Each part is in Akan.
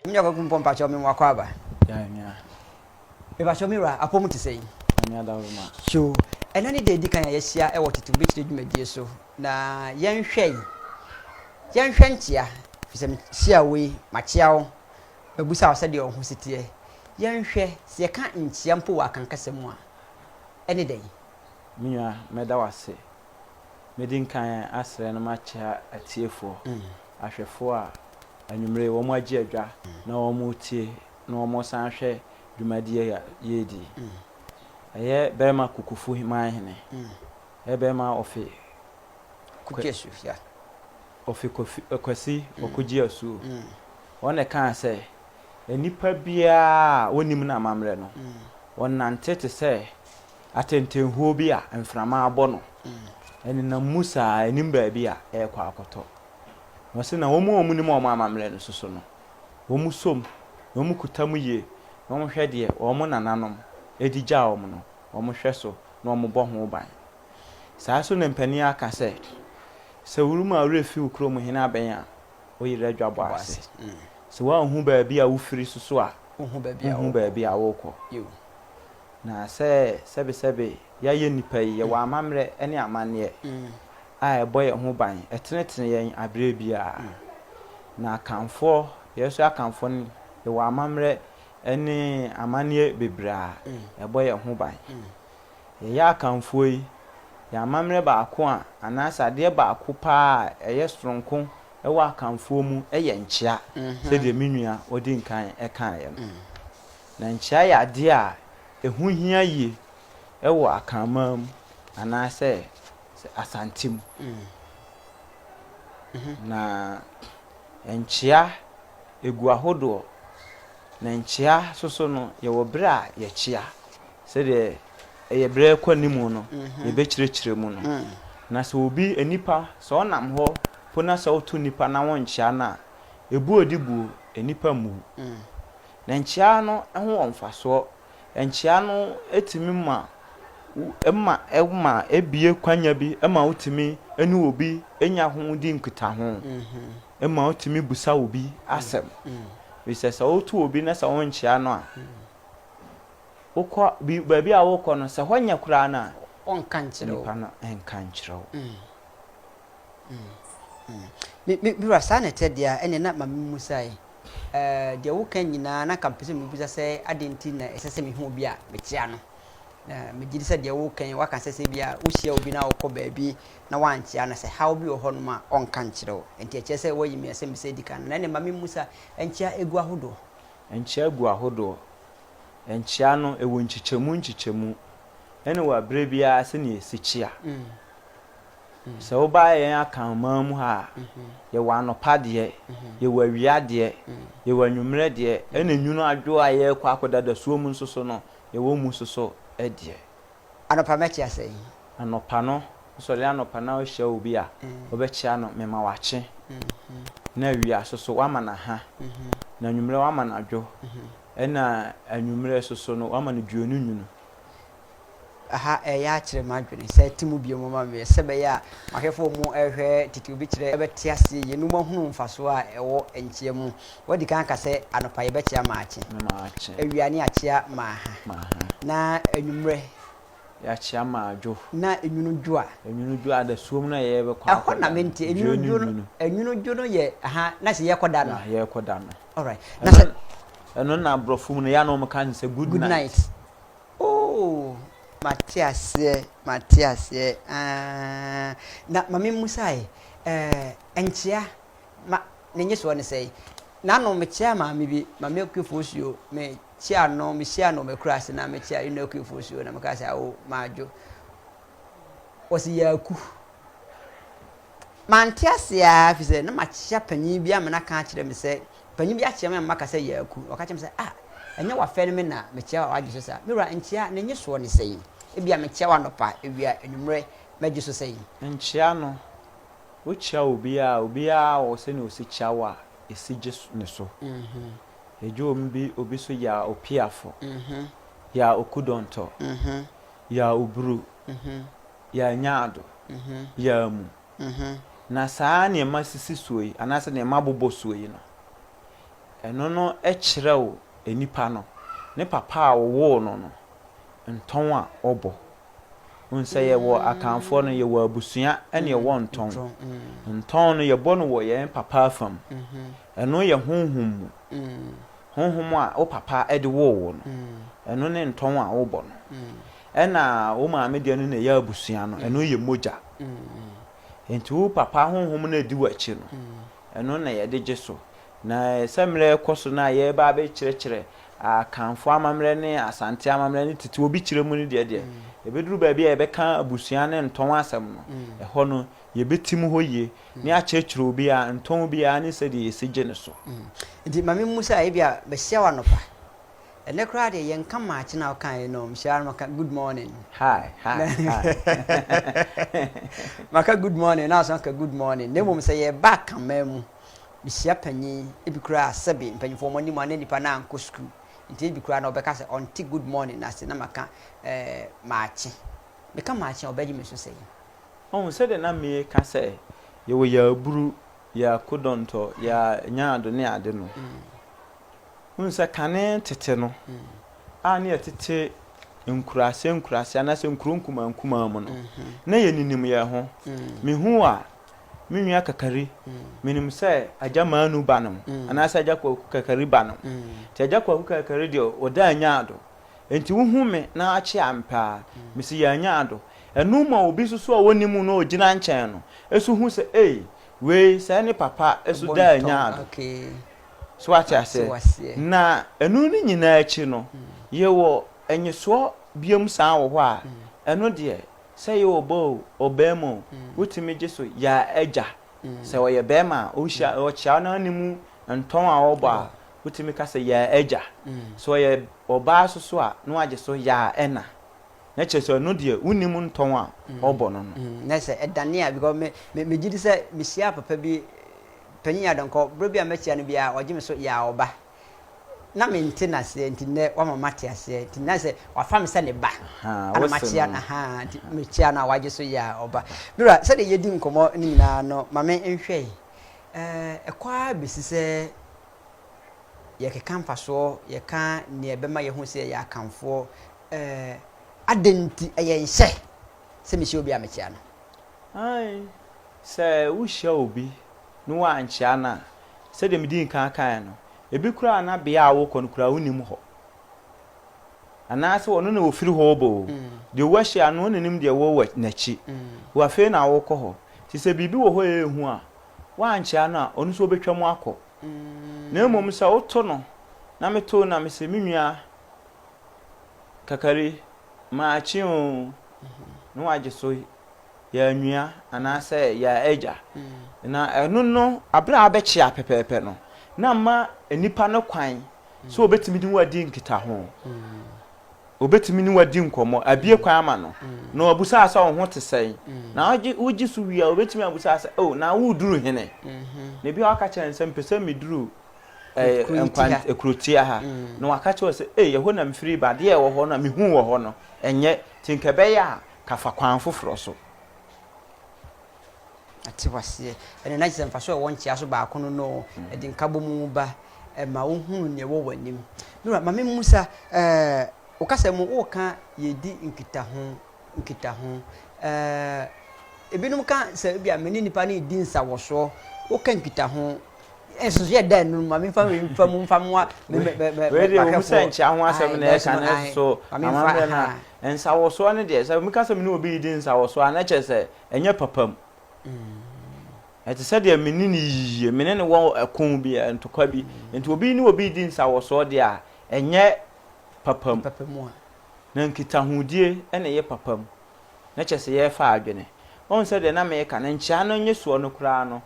Mnya ko kumpo mpacho mi wakwa aba. Ya nya. E ba shomi ra apomu ti sei. Anya da ma. Sho. Eno ni de di kan ya hia e wotetu bi tire dwumadie so. Na yenhwei. Yenhwe ntia. Fisem hia we machiawo. Babusa wo se de ohun sitie. Yenhwe se ka ntia mpo wa kan kasemu a. Ene den. Minya meda wase. Medin kan asre na machia atiefo. Ahwefo a anwumre wo mo agi adwa na wo mo tie na wo mo san hwe dwumadie ya yedi. Aye bema kukufu himan hene. Bema ofi kukesu ya. Ofi kwasi okuji asu. Wona kan se enipa bia wonim na amamre no. Wonnante te se atentenhuo bi a mframa abɔ no. Eni na musa enim ba bi a ekwa akoto. No se na wo mu omu ni mo amamre no soso no. Wo mu som, wo mu kutamu ye, wo mu hwede, wo mu nananom edigya wo mu no. Wo mu hweso na wo mu bɔ ho ban. Saa so na mpani aka se se wuruma refi ukro mu hina ben a oyire adwabo ase. Se wa hu ba bi a wo firi soso a hu ba bi a wo kɔ. Na se sebe ya ye nipa yi ye wa amamre ene amane a eboye ho ban etenetene yen abre bia na kanfo yeso akanfo ni ye wa amamre ene amane bebra eboye ho ban ye ya akanfo yi ya amamre ba ako a anasa de ba ako pa eye stronko e wa akanfo mu eye nchia se de menua odi nkan e kan ye na nchia ya de a ehu hia yi ewo akamam anase asantim na enchia egu ahodo na enchia soso no ye wo bra ye chia se de eye bra kwanimu no ye be kirekire mu no na se obi enipa so onam ho fona se otu nipa na won chia na ebu odibu enipa mu na enchia no ho onfaso enchia no etimi ma ema ebie kwanya bi ema utimi enu obi enya ho di nkuta ho ema utimi busa obi asem we say so otu obi na sa wonchia no a ukọ bi ba bi a wokọ no se honya kura na onka nchiro nipa no enka nchiro mi rasa na tedia ene na mamu musai de woka nyina na kampese mu bisa se adenti na esese mi hu obi a metia no me gidi se de wokan waka sese bia uhia obi na okọ baabi na wanchia na se how bi oho no ma onka nchiro enti eche se wo yimi ase mse dikan na ne mame musa enchia egu ahodo enchia egu ahodo enchia no ewo nchichemu ene wa bre bia se ne esichia se wo ba yen akan mamu ha ye wa no pade ye wa wiade ye wa nwumre de ene nwunu adwo aye kwa akoda da suo mu nsoso no ye wo mu soso edie anopa mechi asai anopa no so le anopa na o hia obi a obechia no mema wache na wi asoso wa mana ha na nwumre wa mana adwo ena anwumre soso no wa mana duonu nwunu aha ya kire madwene se timu biom ma me se be ya mahwefo mu ehwe titi obi kire ebeti ase ye numa hunu mfaso a ewo enchie mu wodi kan ka se anopa ye betia maache ewiane achia maaha na enwumre ya chia maadwo na enwunu dwo da suom na ye be kwa akọ na menti enwunu dwo no ye aha na se ye koda no ye koda no all right na se eno na brofum no ya no mkan se good night oh Matias na mami musai enchia ma nenye so ne sei na no me chia ma mi bi ma me okufosuo me chia no me kras na me chia ino okufosuo na me ka sa o majo osi yaku mantias ya fi se na ma chia panyin bi amena ka kire me se panyin bi a chia me maka se yaku o ka kire me se enya wa fe me na me chia wa giso sa me ra enchia nenye so ne sei ebia me chia wa no pa ebia enumre me giso sei enchia no wo chia obi a wo se ne o se chia wa esi giso ne so ejo mbi obi so ya opiafo ya okudonto ya uburu ya nyaado ya mu na saa ne ma sisi suoyi anase ne ma bobo suoyi no eno no ekyerɛw enipa no ne papa a wo no no nton a obo unse ye wo akanfo no ye wo abusua ene ye wo nton no ye bo no wo ye papa afam eno ye honhom honhom a o papa ede wo no eno ne nton a wo bo no ena wo maame de no ne ye abusua no eno ye moja enti wo papa honhom na di wachi no eno na ye de geso na semre koso na ye ba be kyerɛkyerɛ akanfo amamre ne asante amamre ne tete obi kyerɛ mu ne de ebeduru ba bia ebeka abusua ne nton asem no ɛhɔ no yebetim hɔ yie ne akyerɛkyerɛ obi a nton bi a ne sɛ de yesije ne so nti mame musa e bia be hia wa no pa ene kra de yen ka maachi na kan no mshar maka good morning hi maka good morning na so ka good morning ne mum sɛ ye back amamu bi hia panyi e bi kra asebe panyifo mo ni mo nipa na anko school nti bi kra na obeka sɛ onti good morning na se na maka maachi be ka maachi obedi me so sɛ on sɛ de na me ka sɛ ye wo ya buru ya kodonto ya nyaado ne ade no unsa kane tete no ani tete nkurase na se nkuma mu no na ye ninim ye ho me hu a me nua kakari menim se ajamanu banam ana se ajakwa kakari banam ti ajakwa kakari de oda nyaado enti wo hu me na achi ampa me se ya nyaado enu ma obi susu a wonimu no ogina nkyɛn no esu hu se we se ne papa esu da nyaado so ati ase na enu ni nyina achi no ye wo enyeso biam san wo ho a enu de se ye obo obemo wutimi jeso ya eja se wo ye bema o hia o chia na animu nton a wo ba wutimi ka se ya eja so ye oba so a no age so ya ena na cheso enu de unimu nton a obo no na se edania because me gidi se me hia papa bi panyin adonko bro bia machia no bia ogime so ya oba na maintenance ntine wa mama tiase ntine se wa fam se ne ba ana machia na machia na waje so ya oba bra se de yedi nkomo ni nyina no mame nhwe ekwa besi se ye ke kamfa so ye ka ne ebema ye hu se ya kamfo adenti eye nhye se me hye obi amachia no ai se wo hye obi no wa anchia na se de medi kan no ebi kura na bia awo kon kura unim ho anase wono na ofiri ho bo de wo hia no nanim de wo nachi wo afi na awo ko ho ti se bibi wo ho ehu a wa anchia na onu so betwam akọ na emom se oto no na meto na me se menua kakari ma achi o no waje so ya nua anase ya eja na enu no abra abechi apepepe no na ma enipa no kwan so obetimi din wadi nkita ho obetimi ni wadi nkomo abie kwan ama no na obusa asa wo ho tesai na oji so wi a obetimi abusa asa na wo duru hene na bi aka kyan nsem pese mi duru enkwan ekrutia ha na waka kyan se ye ho na mfiri ba de wo ho na mi hu wo ho no enye tinkebe ya kafa kwan foforo so atiwase ene na jise mfa so won chia so ba kono no edi nkabo mu ba ma wo hunu ne wo wanim no mame musa o kasa mu o ka yedi nkita ho ebinum ka se bia meni nipa ne di nsa wo so o ka nkita ho enso ye da no mame fa mu we de wo se nchia ho asem na e ka na so amambe na ensa wo so ne de se mi kasa mi no obi di nsa wo so ana chese enye papam ete said ya menini yiye menene wo akon bi ntokwa bi enti obi ni obi di nsa wo so de a enye papam na nkita hodie ene ye papam na chese ye fa adwene on said na me ka na nchia no nye so no kura no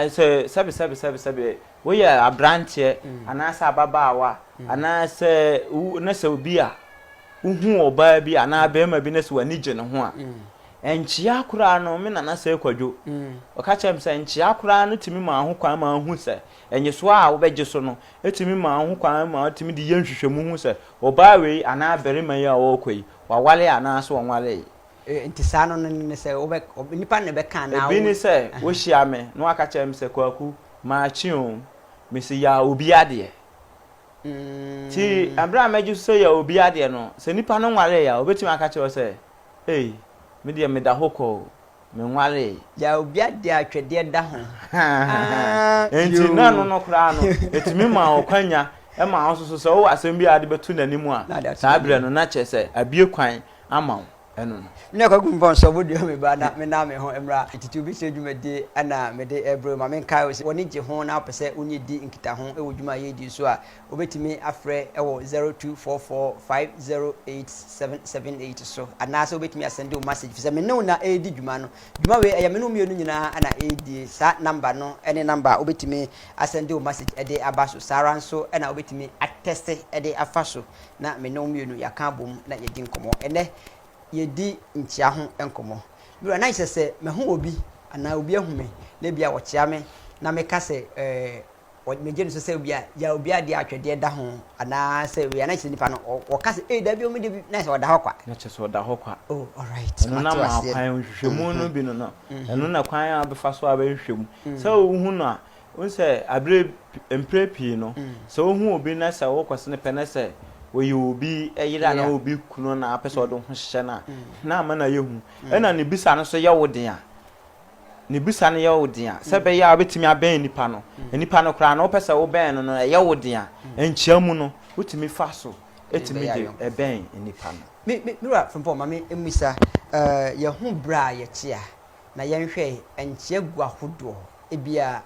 se sabe wo ya abrantie anasa ababaawa anasa na se obi a uhu oba bi ana bema bi na se wani gye ne ho a enchia kura no me na se kwadwo o ka chem se enchia kura no timi ma ho kwan ma hu se enye so a wo begye so no etimi ma ho kwan ma timi di yenhwehwemu hu se oba we ana bere man ya wo koi wawale anaso wonwale nti saa no ne sɛ nipa ne bɛka na ebi ni sɛ wo hia me no aka kyerɛ me sɛ kwaku maachi o me se ya obi ade ti abra meju so ya obi ade no sɛ nipa no nwale ya obetimi aka kyerɛ sɛ hey me de me da hokɔ me nwale ya obi ade atwede da ho enti na no kra no etimi ma okwanya e ma so sɛ wo asɛm bi ade betu nanimu a saa bre no na kyerɛ sɛ abie kwan ama eno ne kwaku mbon so bodio me ba na me na me ho emra titi obi se dwumade ana me de ebro ma me nkai woni gye ho na opese onye di nkita ho e wo dwuma ye di so a obetimi afrɛ e wo 0244508778 so ana so obetimi asende o message fi se me ne na e di dwuma no dwuma we e me no mienu nyina ana e di sa number no ene number obetimi asende o message e de aba so sara nso e na obetimi attest e de afa so na me no mienu ya ka bom na ye di nkomo ene yedi nchia ho enkomo bi na ise se me ho obi ana obi ahume na bia wo chia me na me ka se me gye so se obi a ya obi ade atwede da ho ana se we na ise nipa no wo ka se da bi o me de na se wo da ho kwa na che so da ho kwa oh all right no na ma kwan hwehwemu no bi no eno na kwan a befa so abehwehwemu se wo hu no a won se abre emprepi no se wo hu obi na se wo kwese ne pe na se we obi eyira na obi kuno na apese odo ho hye na ama na yehu ena ne bisa no so ye woden a ne bisa no ye woden a se be ya obetimi aben nipa no nipa no kra na opese wo ben no ye woden a enchia mu no utimi fa so etimi de eben nipa no me from for mama emisa ye hu bra ye chia na ye nhwe enchia gu ahodo ebia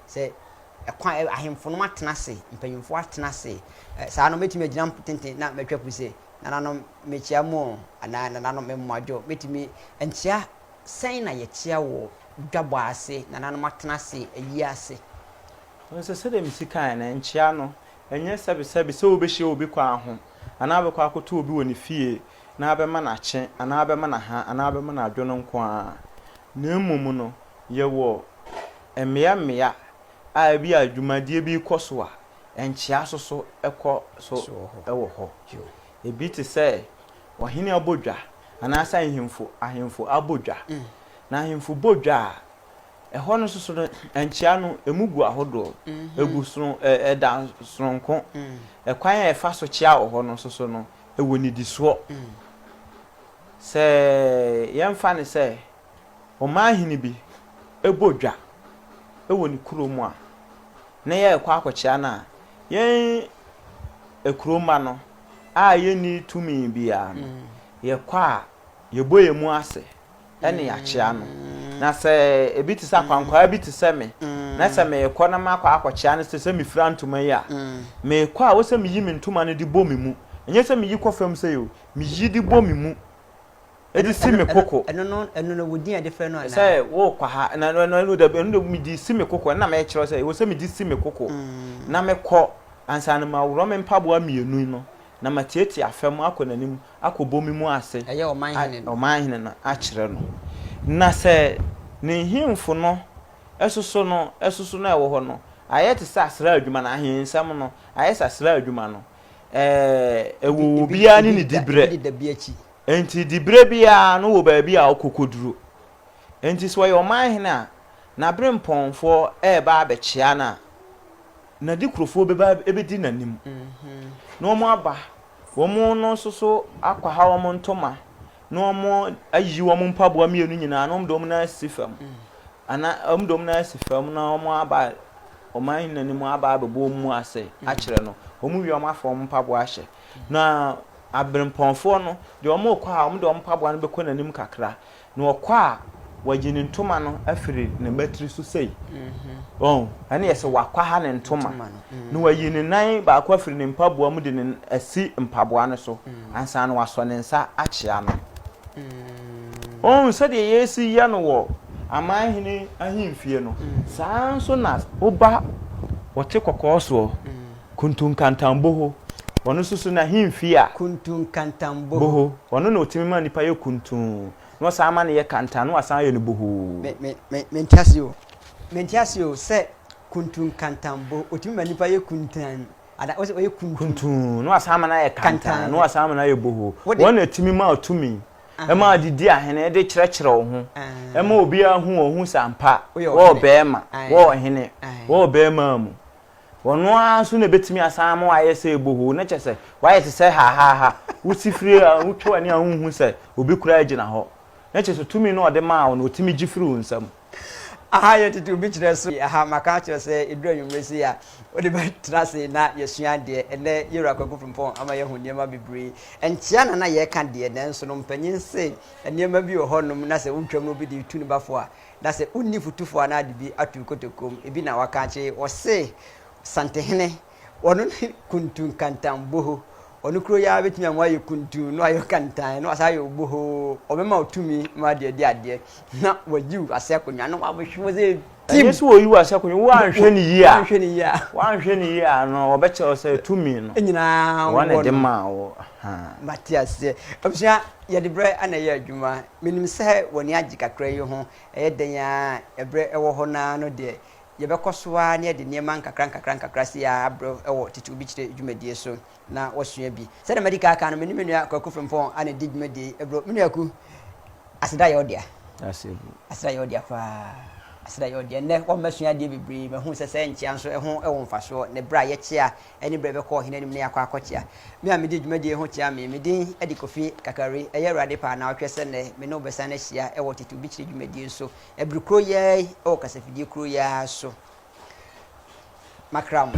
se ekwan ahemfo no matena se mpanyimfo atena se saa no metimi agina tenten na metwapu se nananom mechia mu ana nananom memwadwo metimi enchia sen na ye chia wo dwabo ase nananom atena se ayi ase onse se dem sika na enchia no enye sebe se obehye obi kwa ho ana abekwa akoto obi woni fie na abema na che ana abema na ha ana abema na adwo no nko a na emum no ye wo emia a bi adwumadie bi koso a enchia so ekọ so ewo ho ebi te se wahene abodwa ana asa ahemfo abodwa na ahemfo bodwa eho no so enchia no emugu ahodo egu so eda sonko ekwan e fa so chia oho no so no ewo ni diso se yemfa ne se o mahini bi ebodwa ewo ni kuromu a na ye kwa akochia na yen ekuroma no a ye ni tumi bia no ye kwa ye boye mu ase ene ya chia no na se ebiti sa kwankwa ebiti se me na se me ekọ na makwa akochia no se me fira ntuma ya me kwa wo se me yi me ntuma no di bomi mu enye se me yi kofam se yo me yi di bomi mu edi sime koko eno no wodi ade fe no ana say wo kwa ha na no da eno mi di sime koko na me kire say wo say mi di sime koko na me ko ansa na ma wuro me mpabo amienu no na matieti afam akonanim akobomi mu ase eye o man hene na a kire no na say ne himfo no esoso na ewo ho no ayete sa asra adwuma na ahensam no ayesa asra adwuma no ewo bia ni dibre enti dibre bia no wo ba bia okokoduro enti so ye o man hene na bremponfo ba abechia na dikrofo beba ebedi nanim no mo aba wo mo no soso akwa ha wo mo ntoma no mo ayi wo mo mpabo amienu nyina no mdom na sifam ana mdom na sifam na mo aba o man nanim aba abebo mu ase a kire no o mu wi o mafo mpabo ahye na abremponfo no de o mo kwa o mdom mpabo no beko nanim kakra na o kwa wagini ntoma no afiri ne batiri so sei ana yese wakwa ha ne ntoma no wayini nan ba akwa afiri ne mpaboa mu de ne asi mpaboa no so ansa na waso ne nsa achia no se de yesi ya no wo amahini ahimfie no saa nso na oba wote kokoso kuntunkantambo ho wono susu na ahimfie a kuntunkantambo ho wono na otimi ma nipa ye kuntun no sama ne ye kanta no asan ye no bohu mentiasio se kuntun kantambo otimi manipa ye kuntan ada o se o ye kuntu no asama na ye kanta no asama na ye boho won na timi ma otumi e ma didi ahene de kyerɛkyerɛ wo ho e ma obi ahu ohun sampa wo bema wo hene wo bema mu wono aso na betimi asama wa ye se boho na kyese wa ye se ha usifiri utwa ni ahunhu se obi kura agina ho na kyese tumi no ode ma wo no otimi gifiri wo nsam aha ye tutu bi kyerɛ so aha maka kyerɛ sɛ edura nwumresi ya ode betra se na yesua de ene yewura kwaku frempɔn ama ye hu niema bebre enkyia na ye ka de nanso no mpanyin se niema bi wɔ hɔ nom na sɛ wontwam no bi de tu ne bafo a na sɛ unni futufo na de bi atu kotokom ebi na waka kye wɔ se santehene wono kuntun kantamboho onu kuro ya betimi amwa ye kuntu no ayo kantan no asa yo boho obema otumi ma de ade na wajiu ase akonwa no wabohwe ze tim yesu wo yiwa ase akonwa wo anhwe ni yi a no obeche o se tumi no enyina wane de ma wo Matias obsia ye de bre ana ye adwuma minim se woni agi kakra yi ho den ya ebre ewo ho na no de yebekɔsoa ne de niema nkakra si ya abro ewo titu bi kire dwumadie so na wɔsua bi sɛ de medical aka no me menua kwaku frempɔn ana di dwumadie ebro menua ku aseda ye odia aseda ye odia fa aseda ye odia ne wo masua de bibiri me hu sɛ nkyia nso ɛho ɛwo mfaso ne bra ye kyia ɛne bra bɛkɔ hene nim ne yakɔ akɔkyia me a me di dwumadie ho kyia me din edi kofi kakari ɛyɛ rade pa na ɔhwɛ sɛ ne me no bɛsa na hyia ɛwɔ titu bi kire dwumadie so ebru kro ye ɛwɔ kasafidie kro ya so makram